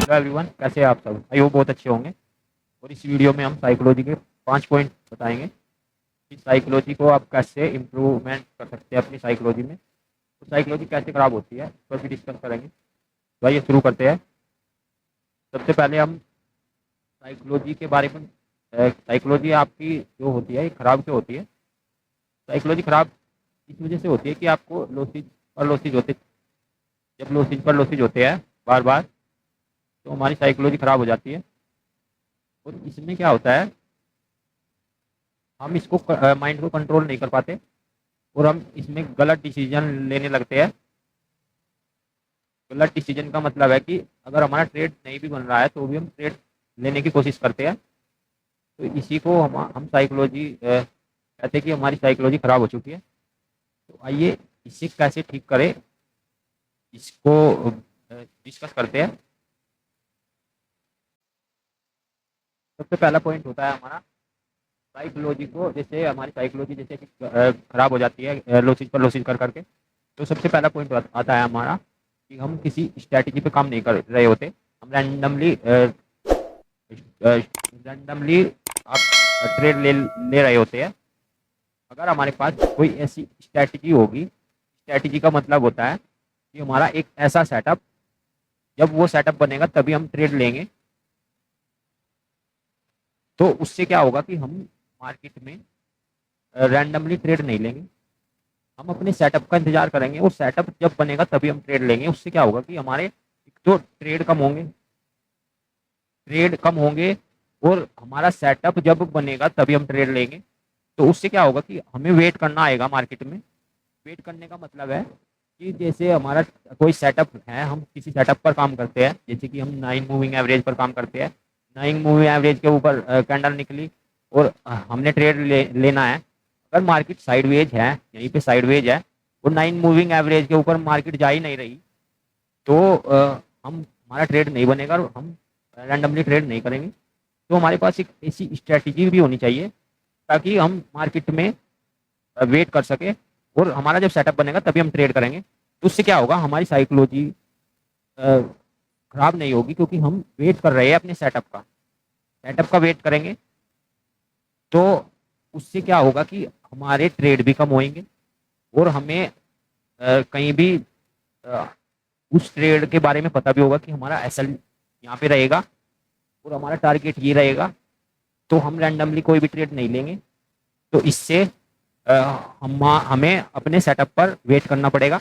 Hello everyone, कैसे हैं आप सब? आई होप बहुत अच्छे होंगे। और इस वीडियो में हम साइकोलॉजी के 5 पॉइंट बताएंगे कि साइकोलॉजी को आप कैसे इम्प्रूवमेंट कर सकते हैं अपनी साइकोलॉजी में। तो साइकोलॉजी कैसे ख़राब होती है इस पर भी डिस्कस करेंगे। तो आइए शुरू करते हैं। सबसे पहले हम साइकोलॉजी के बारे में साइकोलॉजी आपकी जो होती है ये ख़राब क्यों होती है? साइकोलॉजी ख़राब इस वजह से होती है कि आपको लॉसेज और लॉसेज होते, जब लॉसेज पर लॉसेज होते हैं बार बार, तो हमारी साइकोलॉजी ख़राब हो जाती है। और इसमें क्या होता है, हम इसको माइंड को कंट्रोल नहीं कर पाते और हम इसमें गलत डिसीजन लेने लगते हैं। गलत डिसीजन का मतलब है कि अगर हमारा ट्रेड नहीं भी बन रहा है तो भी हम ट्रेड लेने की कोशिश करते हैं। तो इसी को हम साइकोलॉजी कहते हैं कि हमारी साइकोलॉजी खराब हो चुकी है। तो आइए इसे कैसे ठीक करें, इसको डिस्कस करते हैं। सबसे पहला पॉइंट होता है हमारा साइकोलॉजी को, जैसे हमारी साइकोलॉजी जैसे कि खराब हो जाती है लोसिज पर लोसिज कर करके। तो सबसे पहला पॉइंट आता है हमारा कि हम किसी स्ट्रैटेजी पे काम नहीं कर रहे होते। हम रैंडमली आप ट्रेड ले रहे होते हैं। अगर हमारे पास कोई ऐसी स्ट्रैटेजी होगी, स्ट्रैटेजी का मतलब होता है कि हमारा एक ऐसा सेटअप, जब वो सेटअप बनेगा तभी हम ट्रेड लेंगे। तो उससे क्या होगा कि हम मार्केट में रैंडमली ट्रेड नहीं लेंगे, हम अपने सेटअप का इंतजार करेंगे। वो सेटअप जब बनेगा तभी हम ट्रेड लेंगे। उससे क्या होगा कि हमारे एक तो ट्रेड कम होंगे और हमारा सेटअप जब बनेगा तभी हम ट्रेड लेंगे। तो उससे क्या होगा कि हमें वेट करना आएगा मार्केट में। वेट करने का मतलब है कि जैसे हमारा कोई सेटअप है, हम किसी सेटअप पर काम करते हैं, जैसे कि हम 9 मूविंग एवरेज पर काम करते हैं। 9 मूविंग एवरेज के ऊपर कैंडल निकली और हमने ट्रेड लेना है। अगर मार्केट साइडवेज है, यहीं पे साइडवेज है और 9 मूविंग एवरेज के ऊपर मार्केट जा ही नहीं रही, तो हम हमारा ट्रेड नहीं बनेगा और हम रैंडमली ट्रेड नहीं करेंगे। तो हमारे पास एक ऐसी स्ट्रैटेजी भी होनी चाहिए ताकि हम मार्केट में वेट कर सके और हमारा जब सेटअप बनेगा तभी हम ट्रेड करेंगे। तो उससे क्या होगा, हमारी साइकोलॉजी खराब नहीं होगी क्योंकि हम वेट कर रहे हैं अपने सेटअप का वेट करेंगे। तो उससे क्या होगा कि हमारे ट्रेड भी कम होंगे और हमें कहीं भी अ, उस ट्रेड के बारे में पता भी होगा कि हमारा एसएल यहाँ पे रहेगा और हमारा टारगेट ये रहेगा। तो हम रैंडमली कोई भी ट्रेड नहीं लेंगे। तो इससे हमें अपने सेटअप पर वेट करना पड़ेगा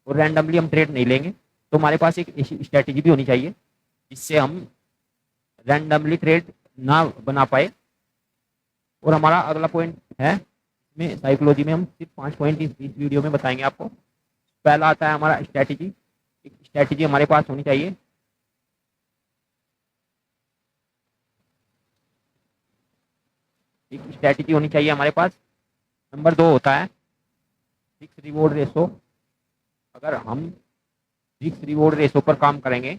और रैंडमली हम ट्रेड नहीं लेंगे। तो हमारे पास एक ऐसी स्ट्रैटेजी भी होनी चाहिए जिससे हम रैंडमली ट्रेड ना बना पाए। और हमारा अगला पॉइंट है, में साइकोलॉजी में हम सिर्फ 5 पॉइंट इस वीडियो में बताएंगे आपको। पहला आता है हमारा स्ट्रैटेजी। एक स्ट्रैटेजी हमारे पास होनी चाहिए। एक स्ट्रैटेजी होनी चाहिए हमारे पास। नंबर 2 होता है रिस्क रिवॉर्ड रेशो। अगर हम रिस्क रिवॉर्ड रेशो पर काम करेंगे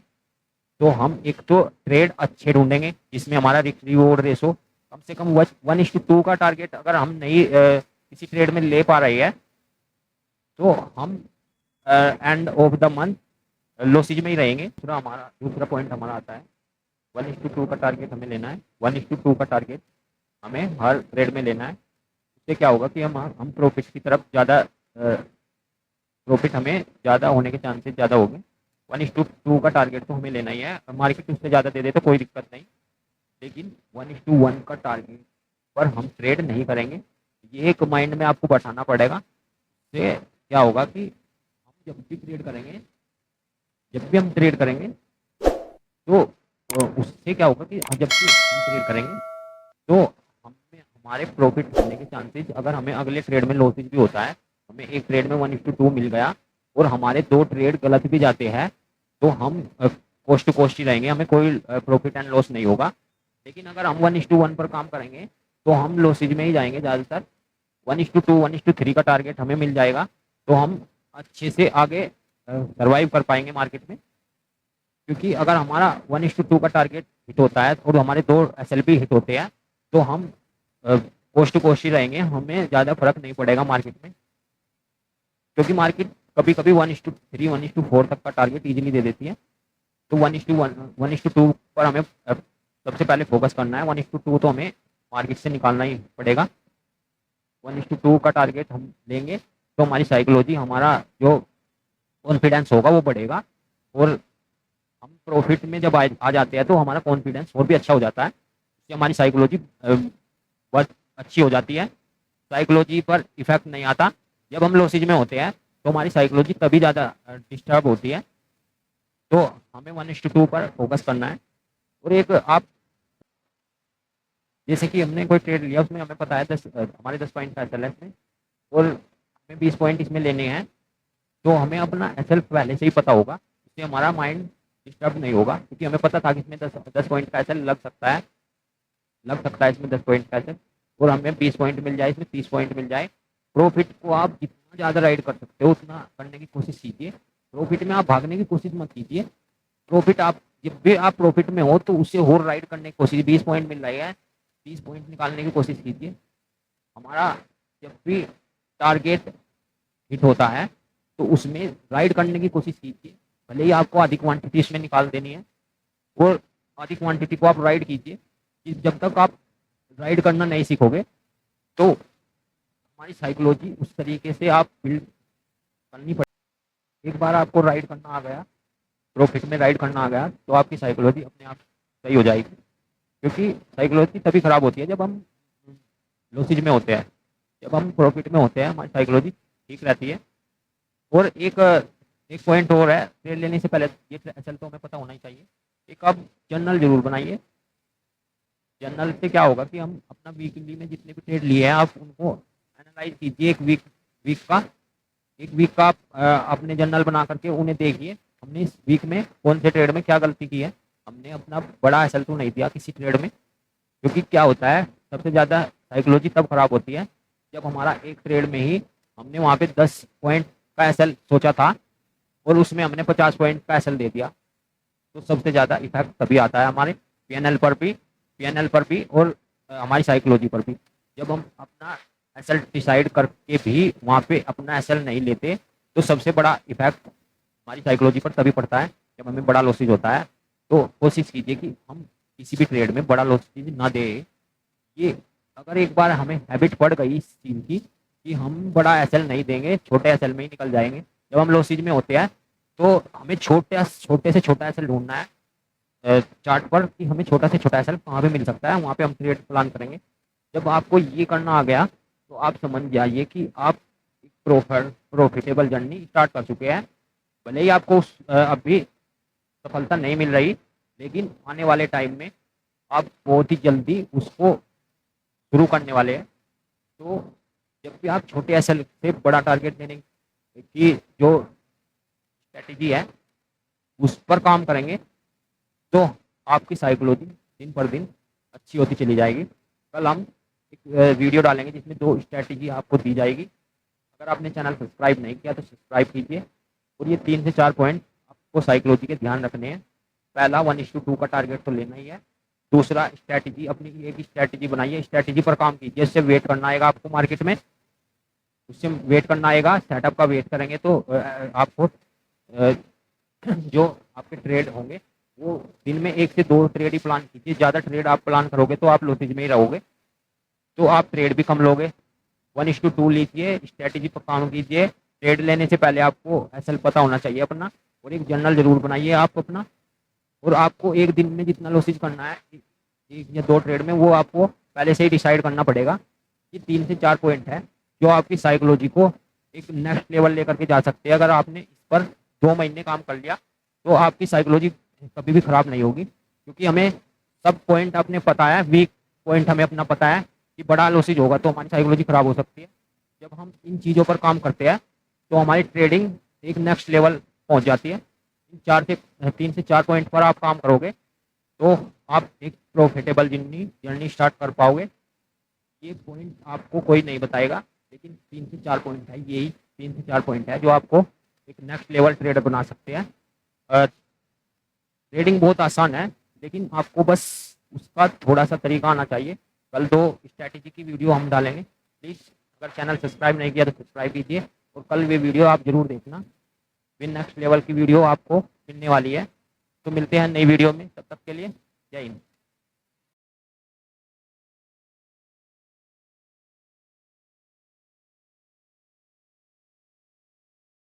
तो हम एक तो ट्रेड अच्छे ढूंढेंगे जिसमें हमारा रिस्क रिवॉर्ड रेशो कम से कम 1:2 का टारगेट अगर हम नहीं किसी ट्रेड में ले पा रही है तो हम end of the month losses में ही रहेंगे। दूसरा पॉइंट हमारा आता है 1:2 का टारगेट हमें लेना है। 1:2 का टारगेट हमें हर ट्रेड में लेना है। इससे क्या होगा कि हम प्रॉफिट की तरफ ज़्यादा, प्रॉफिट हमें ज़्यादा होने के चांसेस ज़्यादा होंगे। 1:2 का टारगेट तो हमें लेना ही है। मार्केट उससे ज़्यादा दे दे तो कोई दिक्कत नहीं, लेकिन 1:1 का टारगेट पर हम ट्रेड नहीं करेंगे। ये एक माइंड में आपको बैठाना पड़ेगा। इससे क्या होगा कि हम जब भी हम ट्रेड करेंगे तो उससे क्या होगा कि जब भी हम ट्रेड करेंगे तो हमें हमारे प्रॉफिट होने के चांसेस, अगर हमें अगले ट्रेड में लॉसेज भी होता है, हमें एक ट्रेड में 1:2 मिल गया और हमारे 2 ट्रेड गलत भी जाते हैं तो हम कोस्ट टू कोस्ट ही रहेंगे, हमें कोई प्रॉफिट एंड लॉस नहीं होगा। लेकिन अगर हम 1:1 पर काम करेंगे तो हम लॉसेज में ही जाएंगे ज़्यादातर। 1:2 1:3 का टारगेट हमें मिल जाएगा तो हम अच्छे से आगे सर्वाइव कर पाएंगे मार्केट में। क्योंकि अगर हमारा 1:2 का टारगेट हिट होता है और हमारे 2 SLP हिट होते हैं तो हम कोस्ट टू कोस्ट ही रहेंगे, हमें ज़्यादा फर्क नहीं पड़ेगा मार्केट में। क्योंकि मार्केट कभी कभी 1:3 1:4 तक का टारगेट इजीली दे देती है। तो 1:1 1:2 पर हमें सबसे पहले फोकस करना है। 1:2 तो हमें मार्केट से निकालना ही पड़ेगा। 1:2 का टारगेट हम लेंगे तो हमारी साइकोलॉजी, हमारा जो कॉन्फिडेंस होगा वो बढ़ेगा, और हम प्रॉफिट में जब आ जाते हैं तो हमारा कॉन्फिडेंस और भी अच्छा हो जाता है। इससे हमारी साइकोलॉजी बहुत अच्छी हो जाती है। साइकोलॉजी पर इफेक्ट नहीं आता। जब हम लॉसेज में होते हैं तो हमारी साइकोलॉजी तभी ज़्यादा डिस्टर्ब होती है। तो हमें 1:2 पर फोकस करना है। और एक आप, जैसे कि हमने कोई ट्रेड लिया, उसमें हमें पता है हमारे 10 पॉइंट का एसएल है इसमें, और हमें 20 पॉइंट इसमें लेने हैं। तो हमें अपना एसएल पहले से ही पता होगा, इससे हमारा माइंड डिस्टर्ब नहीं होगा, क्योंकि हमें पता था कि इसमें 10 पॉइंट का एसएल लग सकता है इसमें 10 पॉइंट का एसएल, और हमें 20 पॉइंट मिल जाए, इसमें 30 पॉइंट मिल जाए। प्रॉफिट को आप जितना ज़्यादा राइड कर सकते हो उतना करने की कोशिश कीजिए। प्रॉफिट में आप भागने की कोशिश मत कीजिए। प्रॉफिट आप, जब भी आप प्रॉफिट में हो तो उससे और राइड करने की कोशिश, 20 पॉइंट मिल रहा है, 30 पॉइंट निकालने की कोशिश कीजिए। हमारा जब भी टारगेट हिट होता है तो उसमें राइड करने की कोशिश कीजिए। भले ही आपको आधी क्वांटिटी इसमें निकाल देनी है, और आधी क्वांटिटी को आप राइड कीजिए। कि जब तक आप राइड करना नहीं सीखोगे तो हमारी साइकोलॉजी उस तरीके से आप बिल्ड करनी पड़ेगी। एक बार आपको राइड करना आ गया, प्रॉफिट में राइड करना आ गया, तो आपकी साइकोलॉजी अपने आप सही हो जाएगी। क्योंकि साइकोलॉजी तभी खराब होती है जब हम लॉसेज में होते हैं। जब हम प्रॉफिट में होते हैं हमारी साइकोलॉजी ठीक रहती है। और एक पॉइंट और है, ट्रेड लेने से पहले ये एसएल तो हमें पता होना ही चाहिए। एक आप जर्नल जरूर बनाइए। जर्नल से क्या होगा कि हम अपना वीकली में जितने भी ट्रेड लिए हैं आप उनको एनालाइज कीजिए। एक वीक का आप अपने जर्नल बना करके उन्हें देखिए, हमने इस वीक में कौन से ट्रेड में क्या गलती की है। हमने अपना बड़ा एसएल तो नहीं दिया किसी ट्रेड में, क्योंकि क्या होता है, सबसे ज़्यादा साइकोलॉजी तब खराब होती है जब हमारा एक ट्रेड में ही हमने वहाँ पे 10 पॉइंट का एसएल सोचा था और उसमें हमने 50 पॉइंट का एसएल दे दिया। तो सबसे ज़्यादा इफेक्ट तभी आता है हमारे पीएनएल पर भी और हमारी साइकोलॉजी पर भी। जब हम अपना एसएल डिसाइड करके भी वहाँ पे अपना एसएल नहीं लेते तो सबसे बड़ा इफेक्ट हमारी साइकोलॉजी पर तभी पड़ता है जब हमें बड़ा लॉसेज होता है। तो कोशिश कीजिए कि हम किसी भी ट्रेड में बड़ा लॉसेज ना दे। ये अगर एक बार हमें हैबिट पड़ गई इस चीज़ की कि हम बड़ा एसएल नहीं देंगे, छोटे एसएल में ही निकल जाएंगे। जब हम लॉसेज में होते हैं तो हमें छोटे से छोटा एसएल ढूंढना है चार्ट पर, कि हमें छोटा से छोटा एसएल कहाँ पे मिल सकता है, वहाँ पे हम ट्रेड प्लान करेंगे। जब आपको ये करना आ गया तो आप समझ जाइए कि आप प्रॉफिटेबल जर्नी स्टार्ट कर चुके हैं। भले ही आपको अभी सफलता नहीं मिल रही, लेकिन आने वाले टाइम में आप बहुत ही जल्दी उसको शुरू करने वाले हैं। तो जब भी आप छोटे एसएल से बड़ा टारगेट देने की जो स्ट्रेटेजी है उस पर काम करेंगे तो आपकी साइकोलॉजी दिन पर दिन अच्छी होती चली जाएगी। कल हम एक वीडियो डालेंगे जिसमें 2 स्ट्रेटेजी आपको दी जाएगी। अगर आपने चैनल सब्सक्राइब नहीं किया तो सब्सक्राइब कीजिए। और ये 3 से 4 पॉइंट आपको साइकोलॉजी के ध्यान रखने हैं। पहला 1:2 का टारगेट तो लेना ही है। दूसरा, स्ट्रेटेजी, अपनी एक स्ट्रेटेजी बनाइए, स्ट्रेटेजी पर काम कीजिए। इससे वेट करना आएगा आपको मार्केट में, उससे वेट करना आएगा, सेटअप का वेट करेंगे तो आपको जो आपके ट्रेड होंगे वो दिन में 1 से 2 ट्रेड ही प्लान कीजिए। ज़्यादा ट्रेड आप प्लान करोगे तो आप लॉसेज में ही रहोगे, तो आप ट्रेड भी कम लोगे। 1:2 लीजिए, स्ट्रेटेजी पर काम कीजिए। ट्रेड लेने से पहले आपको एसएल पता होना चाहिए अपना, और एक जर्नल जरूर बनाइए आप अपना। और आपको एक दिन में जितना लॉसेज करना है 1 या 2 ट्रेड में, वो आपको पहले से ही डिसाइड करना पड़ेगा। ये 3 से 4 पॉइंट है जो आपकी साइकोलॉजी को एक नेक्स्ट लेवल लेकर के जा सकते हैं। अगर आपने इस पर 2 महीने काम कर लिया तो आपकी साइकोलॉजी कभी भी खराब नहीं होगी, क्योंकि हमें सब पॉइंट अपने पता है, वीक पॉइंट हमें अपना पता है कि बड़ा लॉसेज होगा तो हमारी साइकोलॉजी खराब हो सकती है। जब हम इन चीज़ों पर काम करते हैं तो हमारी ट्रेडिंग एक नेक्स्ट लेवल पहुंच जाती है। 3 से 4 पॉइंट पर आप काम करोगे तो आप एक प्रॉफिटेबल जर्नी स्टार्ट कर पाओगे। ये पॉइंट आपको कोई नहीं बताएगा, लेकिन 3 से 4 पॉइंट है, यही 3 से 4 पॉइंट है जो आपको एक नेक्स्ट लेवल ट्रेडर बना सकते हैं। ट्रेडिंग बहुत आसान है, लेकिन आपको बस उसका थोड़ा सा तरीका आना चाहिए। कल 2 स्ट्रैटेजी की वीडियो हम डालेंगे। प्लीज़ अगर चैनल सब्सक्राइब नहीं किया तो सब्सक्राइब कीजिए, और कल वे वीडियो आप जरूर देखना। फिर नेक्स्ट लेवल की वीडियो आपको मिलने वाली है। तो मिलते हैं नई वीडियो में, तब तक के लिए जय हिंद।